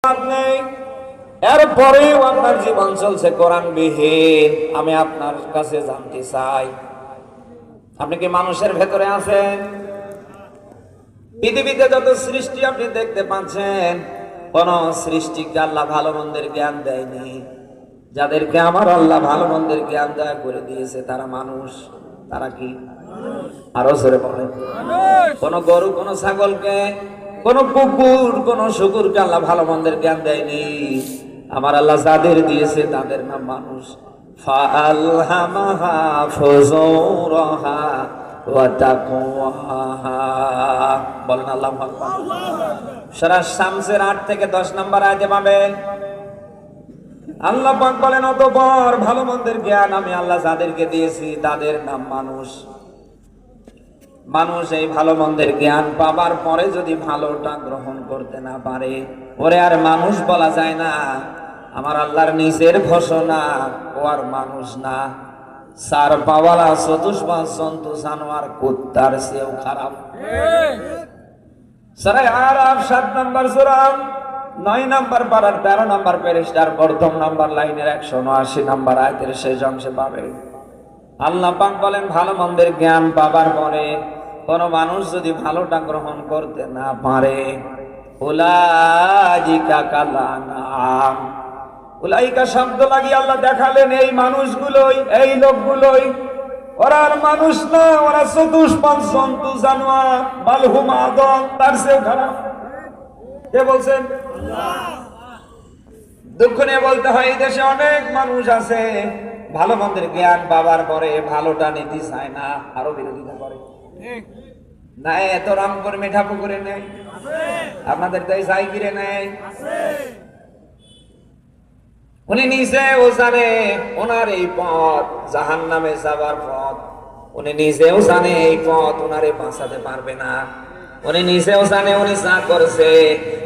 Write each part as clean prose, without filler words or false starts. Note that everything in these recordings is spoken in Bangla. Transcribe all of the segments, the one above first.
লাভ নেই, এরপরেও আপনার জীবন চলছে কোরআনবিহীন। আমি আপনার কাছে জানতে চাই, আপনি কি মানুষের ভেতরে আছেন? পৃথিবীতে যত সৃষ্টি আপনি দেখতে পাচ্ছেন, কোন সৃষ্টিকে আল্লাহ ভালো মন্দের জ্ঞান দেয়নি। যাদেরকে আমার আল্লাহ ভালো মন্দের জ্ঞান দয়া করে দিয়েছে তারা মানুষ। তারা কি? আরো জোরে বলেন। কোন গরু, কোন ছাগলকে, কোন কুকুর, কোন শুকুরকে আল্লাহ ভালো মন্দের জ্ঞান দেয়নি। আমার আল্লাহ যাদের দিয়েছে তাদের নাম মানুষ। ফাআলহামাহা ফুজুরাহা ওয়া তাকওয়াহা। বলেন আল্লাহু আকবার। সূরা শামসের 8 থেকে 10 নম্বর আয়াতে পাবেন। আল্লাহ পাক বলেন, অতঃপর ভালো মন্দের জ্ঞান আমি আল্লাহ যাদেরকে দিয়েছি তাদের নাম মানুষ। মানুষ এই ভালো মন্দের জ্ঞান পাবার পরে যদি ভালোটা গ্রহণ করতে না পারে, ওরে আর মানুষ বলা যায় না। আমার আল্লাহর নিজের ঘোষণা, ও আর মানুষ না। সার পাওয়ালা চতুষ্পাদ জন্তু জানোয়ার কুত্তার চেয়েও খারাপ। সূরা আরাফ 7 নম্বর সূরা 9 নম্বর পারার 13 নম্বর পৃষ্ঠার প্রথম নম্বর লাইনের 179 নম্বর আয়াতের শেষ অংশে পাবে। আল্লাহ পাক বলেন, ভালো মন্দের জ্ঞান পাবার পরে কোন মানুষ যদি ভালোটা গ্রহণ করতে না পারে, উলাইকা কালানাম। উলাইকা শব্দ লাগিয়ে আল্লাহ দেখালেন এই মানুষগুলোই, এই লোকগুলোই, ওরা আর মানুষ না, ওরা চতুষ্পাদ জন্তু জানোয়ার, বালহুম আদম, তার চেয়েও খারাপ। কে বলছেন? দুঃখ নিয়ে বলতে হয়, এই দেশে অনেক মানুষ আছে ভালো মন্দের জ্ঞান পাবার পরে ভালোটা নিতে চায় না, আরো বিরোধিতা করে। না এত রাম করে মিঠা পুকুরে নেই, আপনাদের তাই চাই কিরে নেই। উনি নিজেও জানে ওনার এই পথ জাহান্নামে যাবার পথ। উনি নিজেও জানে এই পথ ওনারে বাঁচাতে পারবে না। উনি নিজেও জানে উনি যা করছে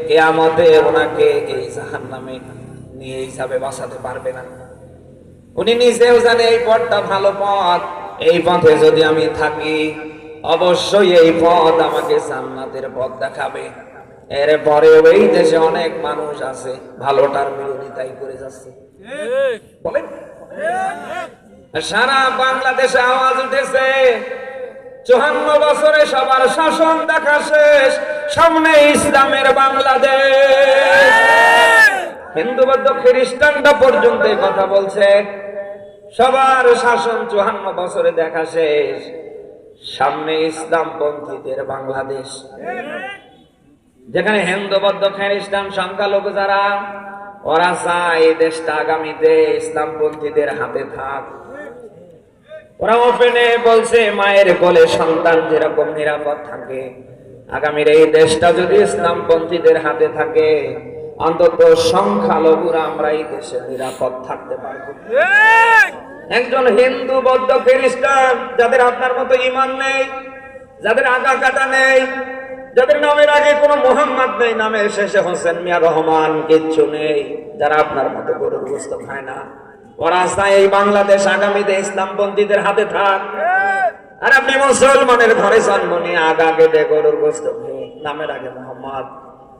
কিয়ামতে ওনাকে এই জাহান্নামে নিয়ে যাবে, বাঁচাতে পারবে না। উনি নিজেও জানে এই পথটা ভালো পথ, এই পথে যদি আমি থাকি অবশ্যই এই পথ আমাকে জান্নাতের পথ দেখাবে। এরপরে এই দেশে অনেক মানুষ আছে ভালোটার বিরোধিতাই করে যাচ্ছে। বলেন, সারা বাংলাদেশে আওয়াজ উঠেছে 54 বছরে সবার শাসন দেখা শেষ, সামনে ইসলামের বাংলাদেশ। হিন্দু বৌদ্ধ খ্রিস্টানরা পর্যন্ত এই কথা বলছে, সবার শাসন 54 বছরে দেখা শেষ, সামনে ইসলাম পন্থীদের বাংলাদেশ। যেখানে হিন্দু বৌদ্ধ খ্রিস্টান সংখ্যালঘু যারা, ওরা চায় এই দেশটা আগামীতে ইসলামপন্থীদের হাতে থাক। ওরা ওপেনে বলছে মায়ের কোলে সন্তান যেরকম নিরাপদ থাকে, আগামীর এই দেশটা যদি ইসলামপন্থীদের হাতে থাকে, অন্তত সংখ্যালঘুরা আমরা এই দেশে নিরাপদ থাকতে পারবো। একজন হিন্দু বৌদ্ধ খ্রিস্টান যাদের আপনার মতো ঈমান নেই, যাদের আগা কাটা নেই, যাদের নামের আগে কোনো মোহাম্মদ নেই, নামের শেষে হোসেন মিয়া রহমান কিচ্ছু নেই, যারা আপনার মতো গরুর গোশত খায় না, ওরা চায় এই বাংলাদেশ আগামীতে ইসলামপন্থীদের হাতে থাক। আর আপনি মুসলমানের ঘরে জন্ম নিয়ে আগা কেটে গরুর গোশত খেয়ে, নামের আগে মোহাম্মদ,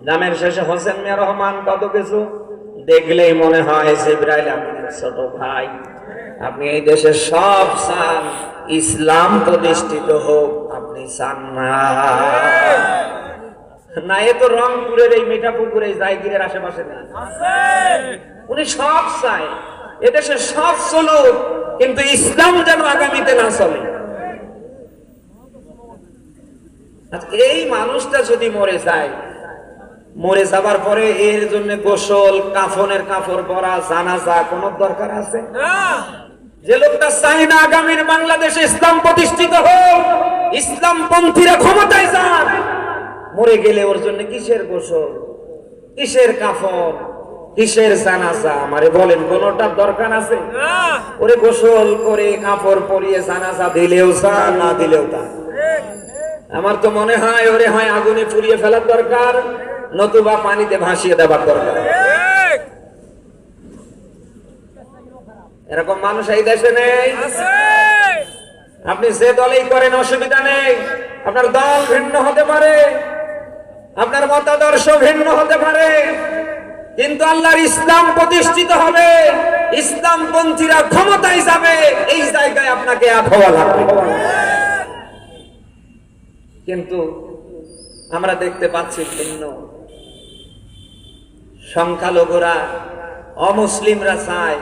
নামের শেষে হোসেন মিয়া রহমান, কত কিছু দেখলেই মনে হয় জিবরাইল আমিনের ছোট ভাই। আপনি এই দেশে সব চান ইসলাম প্রতিষ্ঠিত হোক, আপনি চান না। না এ তো রংপুরের এই মিঠাপুকুর এই জায়গিরের আশেপাশে নেই, উনি সব চায় এদেশে সব চলুক, কিন্তু ইসলাম যেন আগামীতে না চলে। এই মানুষটা যদি মরে যায়, মরে যাবার পরে এর জন্য গোসল, কাফনের কাপড় পরা, জানাজা কোন দরকার আছে? যে লোকটা চায় না আগামীর বাংলাদেশে ইসলাম প্রতিষ্ঠিত হোক, ইসলাম পন্থীরা ক্ষমতায় যান, মরে গেলে ওর জন্য কিসের গোসল, কিসের কাফন, কিসের জানাজা? আমারে বলেন, কোনটার দরকার আছে? ওরে গোসল করে কাপড় পরিয়ে জানাজা দিলেও তা, না দিলেও তা। আমার তো মনে হয় ওরে হয় আগুনে পুড়িয়ে ফেলার দরকার, নতুবা পানিতে ভাসিয়ে দেবার দরকার। এরকম মানুষ এই দেশে নেই। আপনি যে দলেই করেন অসুবিধা নেই, আপনার দল ভিন্ন হতে পারে, আপনার মতাদর্শ ভিন্ন হতে পারে, কিন্তু আল্লাহর ইসলাম প্রতিষ্ঠিত হবে, ইসলামপন্থীরা ক্ষমতায় যাবে, এই জায়গায় আপনাকে এক হওয়া লাগবে। কিন্তু আমরা দেখতে পাচ্ছি ভিন্ন। সংখ্যালঘুরা, অমুসলিমরা চায়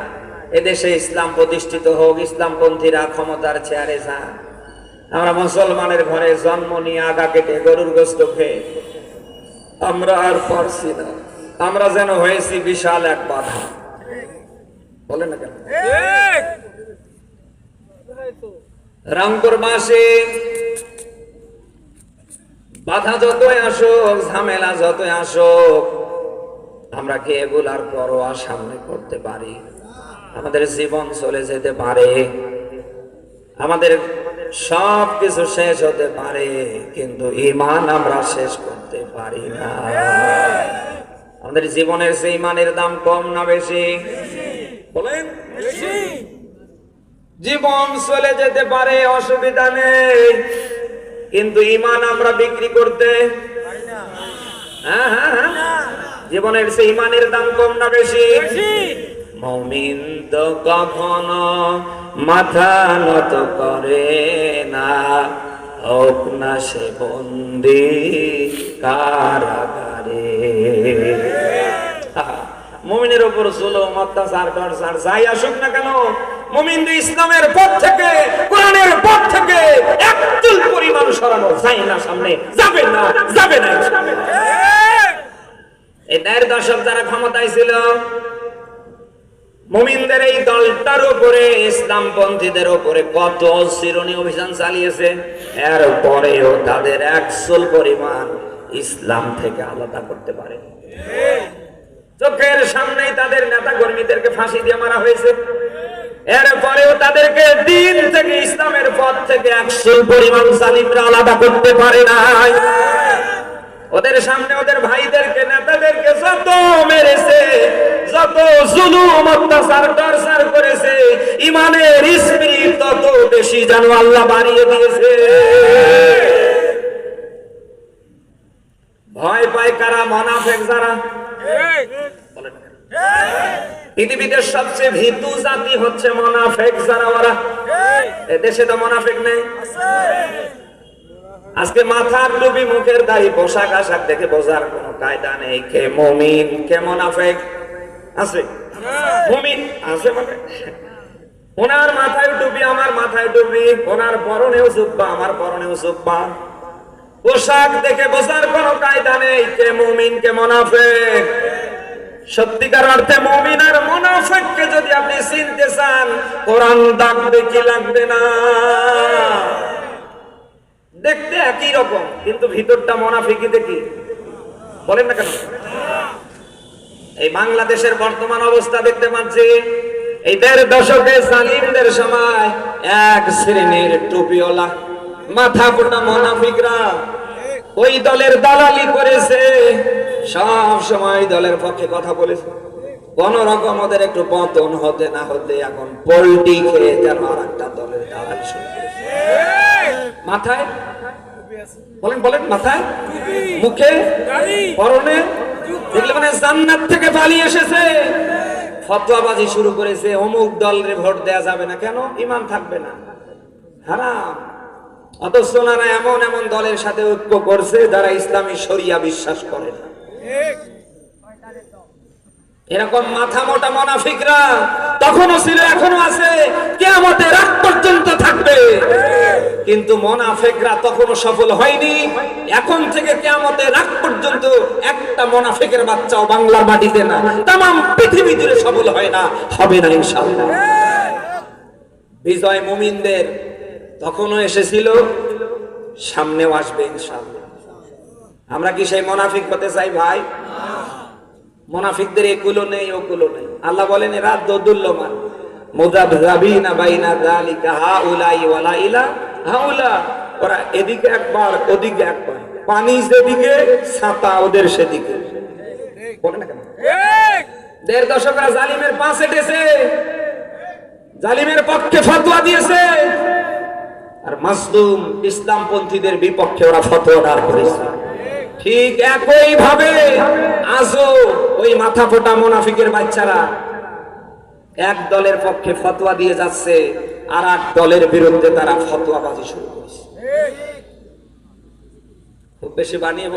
এদেশে ইসলাম প্রতিষ্ঠিত হোক, ইসলামপন্থীরা ক্ষমতার চেয়ারে যাক। আমরা মুসলমানের ঘরে জন্ম নিয়ে আগা কেটে গরুর গোশত খেয়ে আমরা আর পারছি না। আমরা যেন হয়েছি বিশাল এক বাধা। বলেন না কেন? রংপুর মাসে বাধা যতই আসুক, ঝামেলা যতই আসুক, আমরা কি এগুলার পরোয়া সামনে করতে পারি? আমাদের জীবন চলে যেতে পারে, আমাদের সব কিছু শেষ হতে পারে, কিন্তু ঈমান আমরা শেষ করতে পারি না। আমাদের জীবনের সেই ঈমানের দাম কম না বেশি? বলেন। জীবন চলে যেতে পারে, অসুবিধা নেই, কিন্তু ঈমান আমরা বিক্রি করতে পারি না। হ্যাঁ, জীবনের সেই ঈমানের দাম কম না বেশি? মুমিন তো কখনো মাথা নত করে না, হোক না সে বন্দী কারাগারে। মুমিনের উপর জুলুম, অত্যাচার, টর্চার যাই আসুক না কেন, মুমিন ইসলামের পথ থেকে, কোরআনের পথ থেকে একচুল পরিমাণ সরানো যায় না, সামনে যাবে না, যাবে না। এই ১.৫ দশক যারা ক্ষমতায় ছিল, মুমিনদের এই দলটার উপরে, ইসলামপন্থীদের উপরে কত চিরুনি অভিযান চালিয়েছে, এরপরেও তাদের একচুল পরিমাণ ইসলাম থেকে আলাদা করতে পারে। চোখের সামনেই তাদের নেতা কর্মীদেরকে ফাঁসি দিয়ে মারা হয়েছে, এরপরেও তাদেরকে দিন থেকে, ইসলামের পথ থেকে একচুল পরিমাণ জালিমরা আলাদা করতে পারে নাই। ওদের সামনে ওদের ভাইদেরকে, নেতাদেরকে যত মেরেছে, যত জুলুম, অত্যাচার, টর্চার করেছে, ঈমানের স্পিরিট তত বেশি যেন আল্লাহ বাড়িয়ে দিয়েছে। ভয় পায় কারা? মুনাফিক যারা। পৃথিবীতে সবচেয়ে ভীতু জাতি হচ্ছে মুনাফিক যারা। ওরা এদেশে তো মুনাফিক নেই। আজকে মাথার টুপি, মুখের দাড়ি, পোশাক আশাক দেখে বোঝার কোন কায়দা নেই কে মুমিন কে মুনাফিক আছে। মুমিন আছে মানে ওনার মাথায় টুপি, আমার মাথায় টুপি, ওনার পরনেও জুব্বা, আমার পরনেও জুব্বা। পোশাক দেখে বোঝার কোন কায়দা নেই কে মুমিন কে মুনাফিক। সত্যিকার অর্থে মুমিন আর মুনাফিককে যদি আপনি চিনতে চান, কোরআন ডাকবে কি লাগবে না? দেখতে একই রকম, কিন্তু ভিতরটা মুনাফিকি দেখি। বলেন না কেন? এই বাংলাদেশের বর্তমান অবস্থা দেখতে পাচ্ছি, এই ১.৫ দশকে জালিমদের সময় এক শ্রেণীর টুপিওয়ালা, মাথা পোটা মুনাফিকরা ওই দলের দালালি করেছে, সব সময় দলের পক্ষে কথা বলেছে। কোন রকম ওদের একটু পতন হতে না হতে এখন পল্টি খেয়ে যেন আর একটা দলের দালালি শুরু করেছে। মাথায় বলেন, বলেন, মাথায়, মুখে, পরনে, দেখলে মানে জান্নাত থেকে পালিয়ে এসেছে। ফতোয়াবাজি শুরু করেছে, অমুক দলের ভোট দেয়া যাবে না, কেন? ঈমান থাকবে না, হারাম। অথচ ওনারা এমন এমন দলের সাথে ঐক্য করছে যারা ইসলামী শরিয়া বিশ্বাস করে না। এরকম মাথা মোটা মুনাফিকরা তখনও ছিল, এখনো আছে, কিয়ামতের আগ পর্যন্ত থাকবে। কিন্তু মুনাফিকরা তখনও সফল হয়নি। এখন থেকে কিয়ামতের আগ পর্যন্ত একটা মুনাফিকের বাচ্চাও বাংলার মাটিতে না, তামাম পৃথিবী জুড়ে সফল হয় না, হবে না ইনশাআল্লাহ। বিজয় মুমিনদের তখনও এসেছিল, সামনেও আসবে ইনশাআল্লাহ। আমরা কি সেই মুনাফিক হতে চাই ভাই? মুনাফিকদের একুলো নেই, ওকুলো নেই। আল্লাহ বলেন এরা দোদুল্যমান, মুযাবযাবিনা বাইনা যালিকা হাউলাই ওয়ালা ইলা হাউলা। ওরা এদিকে একবার, ওদিকে একবার, পানি যেদিকে, ছাতা ওদের সেদিকে। বলে না কেন? ১.৫ দশকরা জালিমের পাশে এসেছে, জালিমের পক্ষে ফতোয়া দিয়েছে, আর মাজলুম ইসলামপন্থীদের বিপক্ষে ওরা ফতোয়া দাঁড় করেছে। ঠিক একই ভাবে আজও ওই মাথা ফোটা মুনাফিকের বাচ্চারা এক দলের পক্ষে ফতোয়া দিয়ে যাচ্ছে, আর এক দলের বিরুদ্ধে তারা ফতোয়াবাজি শুরু করেছে। খুব বেশি বানিয়ে